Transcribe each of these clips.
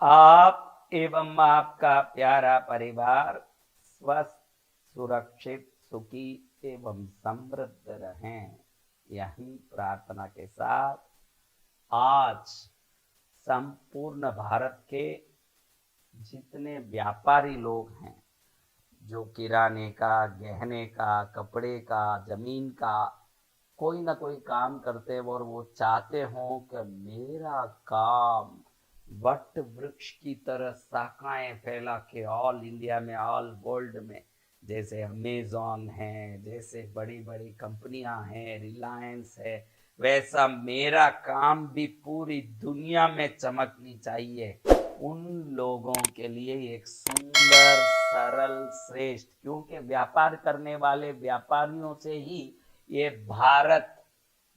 आप एवं आपका प्यारा परिवार स्वस्थ, सुरक्षित, सुखी एवं समृद्ध रहें, यही प्रार्थना के साथ आज संपूर्ण भारत के जितने व्यापारी लोग हैं, जो किराने का, गहने का, कपड़े का, जमीन का कोई ना कोई काम करते हैं और वो चाहते हो कि मेरा काम वट वृक्ष की तरह शाखाएं फैला के ऑल इंडिया में, ऑल वर्ल्ड में, जैसे अमेजॉन है, जैसे बड़ी बड़ी कंपनियां हैं, रिलायंस है, वैसा मेरा काम भी पूरी दुनिया में चमकनी चाहिए। उन लोगों के लिए एक सुंदर, सरल, श्रेष्ठ, क्योंकि व्यापार करने वाले व्यापारियों से ही ये भारत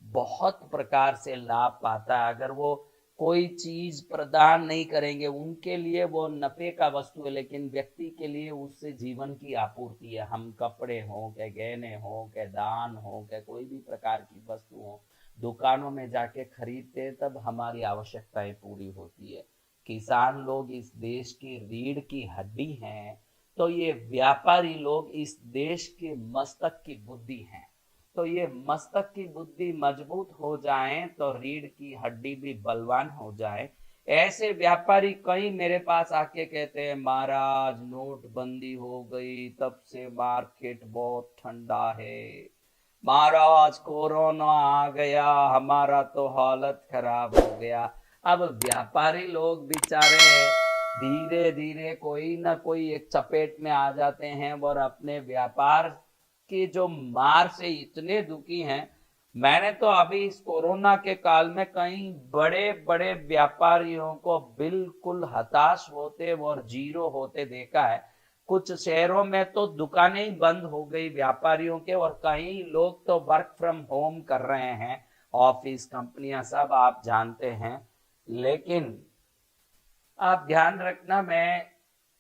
बहुत प्रकार से लाभ पाता है। अगर वो कोई चीज प्रदान नहीं करेंगे, उनके लिए वो नफे का वस्तु है, लेकिन व्यक्ति के लिए उससे जीवन की आपूर्ति है। हम कपड़े हो के, गहने हो के, दान हो के, कोई भी प्रकार की वस्तु हो, दुकानों में जाके खरीदते तब हमारी आवश्यकताएं पूरी होती है। किसान लोग इस देश की रीढ़ की हड्डी हैं, तो ये व्यापारी लोग इस देश के मस्तक की बुद्धि हैं। तो ये मस्तक की बुद्धि मजबूत हो जाए तो रीढ़ की हड्डी भी बलवान हो जाए। ऐसे व्यापारी कई मेरे पास आके कहते हैं, महाराज नोटबंदी हो गई तब से मार्केट बहुत ठंडा है, महाराज कोरोना आ गया, हमारा तो हालत खराब हो गया। अब व्यापारी लोग बेचारे धीरे धीरे कोई ना कोई एक चपेट में आ जाते हैं और अपने व्यापार की जो मार से इतने दुखी हैं। मैंने तो अभी इस कोरोना के काल में कई बड़े बड़े व्यापारियों को बिल्कुल हताश होते और जीरो होते देखा है। कुछ शहरों में तो दुकानें ही बंद हो गई व्यापारियों के, और कई लोग तो वर्क फ्रॉम होम कर रहे हैं, ऑफिस, कंपनियां सब आप जानते हैं। लेकिन आप ध्यान रखना, मैं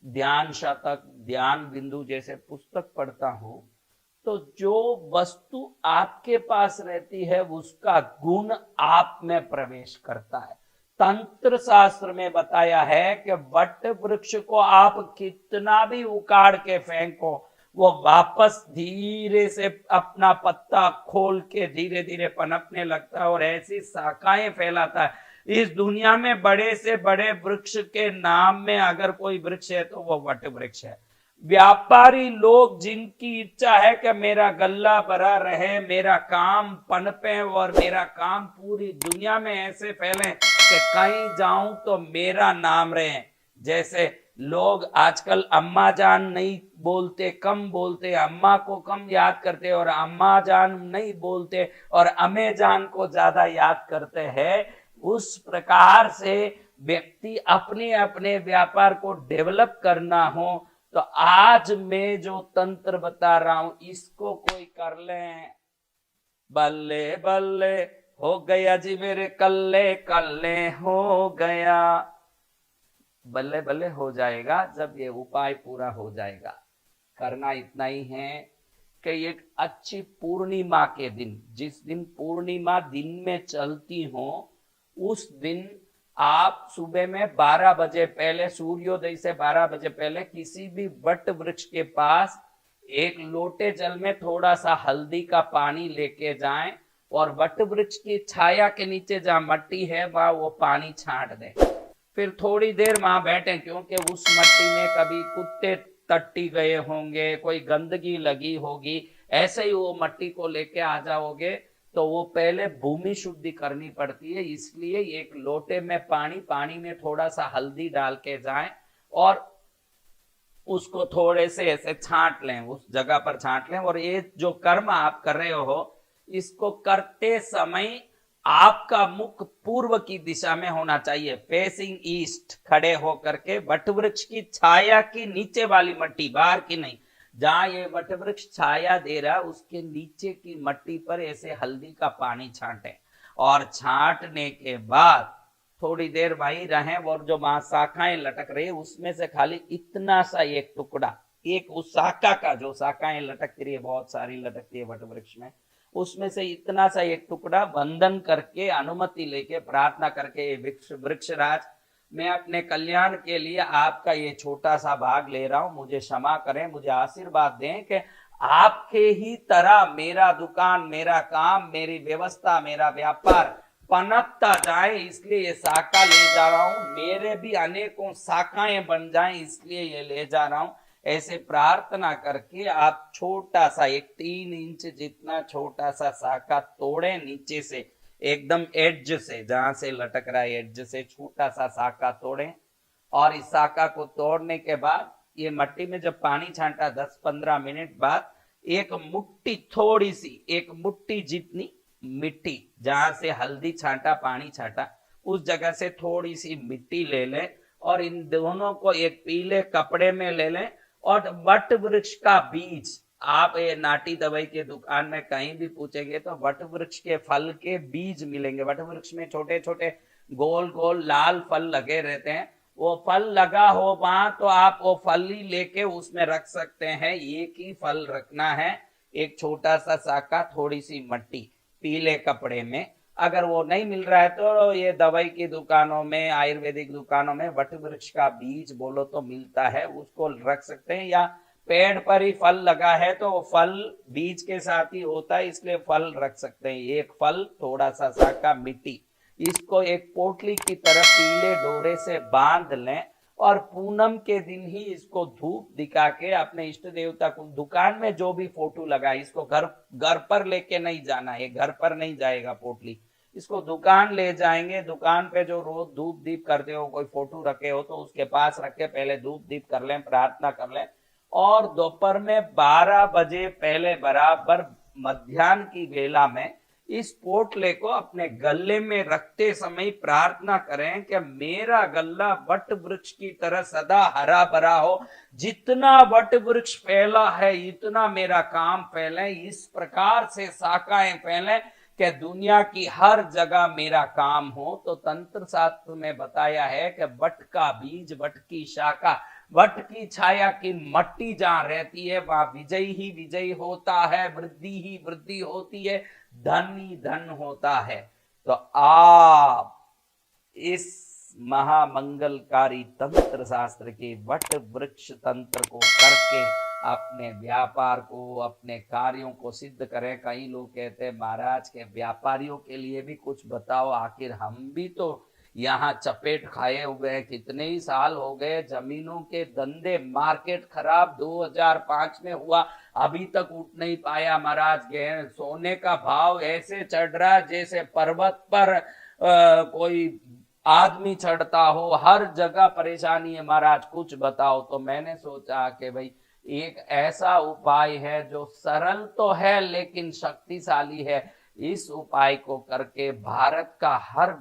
ध्यान शतक, ध्यान बिंदु जैसे पुस्तक पढ़ता हूं, तो जो वस्तु आपके पास रहती है उसका गुण आप में प्रवेश करता है। तंत्र शास्त्र में बताया है कि वट वृक्ष को आप कितना भी उखाड़ के फेंको, वो वापस धीरे से अपना पत्ता खोल के धीरे धीरे पनपने लगता है और ऐसी शाखाएं फैलाता है। इस दुनिया में बड़े से बड़े वृक्ष के नाम में अगर कोई वृक्ष है तो वो वट वृक्ष है। व्यापारी लोग जिनकी इच्छा है कि मेरा गल्ला भरा रहे, मेरा काम पनपे और मेरा काम पूरी दुनिया में ऐसे फैले कि कहीं जाऊं तो मेरा नाम रहे। जैसे लोग आजकल अम्मा जान नहीं बोलते, कम बोलते, अम्मा को कम याद करते और अम्मा जान नहीं बोलते और अम्मे जान को ज्यादा याद करते हैं। उस प्रकार से व्यक्ति अपने अपने व्यापार को डेवलप करना हो तो आज मैं जो तंत्र बता रहा हूं इसको कोई कर ले, बल्ले बल्ले हो गया जी मेरे कल्ले कल्ले हो गया। बल्ले बल्ले हो जाएगा जब ये उपाय पूरा हो जाएगा। करना इतना ही है कि एक अच्छी पूर्णिमा के दिन, जिस दिन पूर्णिमा दिन में चलती हो, उस दिन आप सुबह में 12 बजे पहले, सूर्योदय से 12 बजे पहले किसी भी वट वृक्ष के पास एक लोटे जल में थोड़ा सा हल्दी का पानी लेके जाएं और वट वृक्ष की छाया के नीचे जहां मट्टी है वहां वो पानी छांट दें। फिर थोड़ी देर वहां बैठे, क्योंकि उस मट्टी में कभी कुत्ते टट्टी गए होंगे, कोई गंदगी लगी होगी। ऐसे ही वो मट्टी को लेके आ जाओगे तो वो पहले भूमि शुद्धि करनी पड़ती है, इसलिए एक लोटे में पानी, पानी में थोड़ा सा हल्दी डाल के जाएं और उसको थोड़े से ऐसे छांट लें, उस जगह पर छांट लें। और ये जो कर्म आप कर रहे हो, इसको करते समय आपका मुख पूर्व की दिशा में होना चाहिए, फेसिंग ईस्ट, खड़े होकर के वट वृक्ष की छाया की नीचे वाली मट्टी, बाहर की नहीं। जहां ये वट वृक्ष छाया दे रहा उसके नीचे की मट्टी पर ऐसे हल्दी का पानी छांटे और छांटने के बाद थोड़ी देर वहीं रहें और जो वहां शाखाएं लटक रही है उसमें से खाली इतना सा एक टुकड़ा, एक उस शाखा का, जो शाखाएं लटकती रही है, बहुत सारी लटकती है वट वृक्ष में, उसमें से इतना सा एक टुकड़ा वंदन करके, अनुमति लेके, प्रार्थना करके, वृक्ष वृक्षराज मैं अपने कल्याण के लिए आपका ये छोटा सा भाग ले रहा हूं, मुझे क्षमा करें, मुझे आशीर्वाद दें कि आपके ही तरह मेरा दुकान, मेरा काम, मेरी व्यवस्था, मेरा व्यापार पनपता जाए, इसलिए ये शाखा ले जा रहा हूं। मेरे भी अनेकों शाखाएं बन जाएं, इसलिए ये ले जा रहा हूं। ऐसे प्रार्थना करके आप छोटा सा एक 3 इंच जितना छोटा सा शाखा तोड़े, नीचे से एकदम एड्ज से, जहां से लटक रहा है एड्ज से छोटा सा शाखा तोड़े। और इस शाखा को तोड़ने के बाद ये मट्टी में जब पानी छांटा 10-15 मिनट बाद एक मुट्ठी, थोड़ी सी एक मुट्ठी जितनी मिट्टी, जहां से हल्दी छांटा, पानी छांटा, उस जगह से थोड़ी सी मिट्टी ले लें और इन दोनों को एक पीले कपड़े में ले लें। और वट वृक्ष का बीज, आप ये नाटी दवाई के दुकान में कहीं भी पूछेंगे तो वट वृक्ष के फल के बीज मिलेंगे। वट वृक्ष में छोटे छोटे गोल गोल लाल फल लगे रहते हैं, वो फल लगा हो वहां तो आप वो फल ही लेके उसमें रख सकते हैं। एक ही फल रखना है, एक छोटा सा शाखा, थोड़ी सी मट्टी, पीले कपड़े में। अगर वो नहीं मिल रहा है तो ये दवाई की दुकानों में, आयुर्वेदिक दुकानों में वट वृक्ष का बीज बोलो तो मिलता है, उसको रख सकते हैं। या पेड़ पर ही फल लगा है तो फल बीज के साथ ही होता है, इसलिए फल रख सकते हैं। एक फल, थोड़ा सा शाखा, मिट्टी, इसको एक पोटली की तरह पीले डोरे से बांध लें और पूनम के दिन ही इसको धूप दिखा के अपने इष्ट देवता को, दुकान में जो भी फोटो लगा, इसको घर घर पर लेके नहीं जाना है, घर पर नहीं जाएगा पोटली, इसको दुकान ले जाएंगे। दुकान पे जो रोज धूप दीप करते हो, कोई फोटो रखे हो तो उसके पास रख के पहले धूप दीप कर लें, प्रार्थना कर लें। और दोपहर में 12 बजे पहले बराबर मध्याह्न की वेला में इस पोटले को अपने गले में रखते समय प्रार्थना करें कि मेरा गला वट वृक्ष की तरह सदा हरा भरा हो, जितना वट वृक्ष फैला है इतना मेरा काम फैले, इस प्रकार से शाखाएं फैले कि दुनिया की हर जगह मेरा काम हो। तो तंत्र शास्त्र में बताया है कि वट का बीज, वट की शाखा, वट की छाया की मट्टी जहां रहती है वहां विजय ही विजय होता है, वृद्धि ही वृद्धि होती है, धन ही धन होता है। तो आप इस महामंगलकारी तंत्र शास्त्र के वट वृक्ष तंत्र को करके अपने व्यापार को, अपने कार्यों को सिद्ध करें। कई लोग कहते हैं महाराज के व्यापारियों के लिए भी कुछ बताओ, आखिर हम भी तो यहाँ चपेट खाए हुए हैं, कितने ही साल हो गए, जमीनों के धंधे, मार्केट खराब 2005 में हुआ, अभी तक उठ नहीं पाया महाराज। गए सोने का भाव ऐसे चढ़ रहा है जैसे पर्वत पर कोई आदमी चढ़ता हो, हर जगह परेशानी है महाराज, कुछ बताओ। तो मैंने सोचा कि भाई एक ऐसा उपाय है जो सरल तो है लेकिन शक्तिशाली है। इस उपाय को करके भारत का हर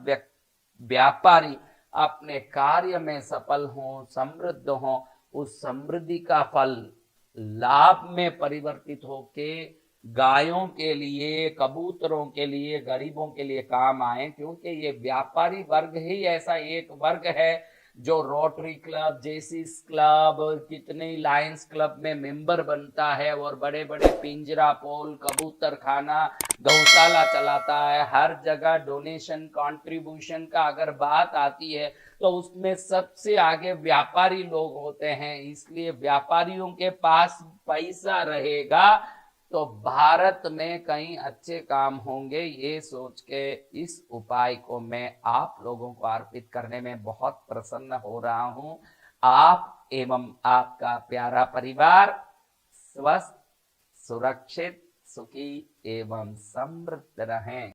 व्यापारी अपने कार्य में सफल हो, समृद्ध हो, उस समृद्धि का फल लाभ में परिवर्तित होके गायों के लिए, कबूतरों के लिए, गरीबों के लिए काम आए। क्योंकि ये व्यापारी वर्ग ही ऐसा एक वर्ग है जो रोटरी क्लब, जेसीस क्लब, कितने लायंस क्लब में मेंबर बनता है और बड़े बड़े पिंजरा पोल, कबूतर खाना, गौशाला चलाता है। हर जगह डोनेशन, कंट्रीब्यूशन का अगर बात आती है तो उसमें सबसे आगे व्यापारी लोग होते हैं। इसलिए व्यापारियों के पास पैसा रहेगा तो भारत में कई अच्छे काम होंगे। ये सोच के इस उपाय को मैं आप लोगों को अर्पित करने में बहुत प्रसन्न हो रहा हूं। आप एवं आपका प्यारा परिवार स्वस्थ, सुरक्षित, सुखी एवं समृद्ध रहें।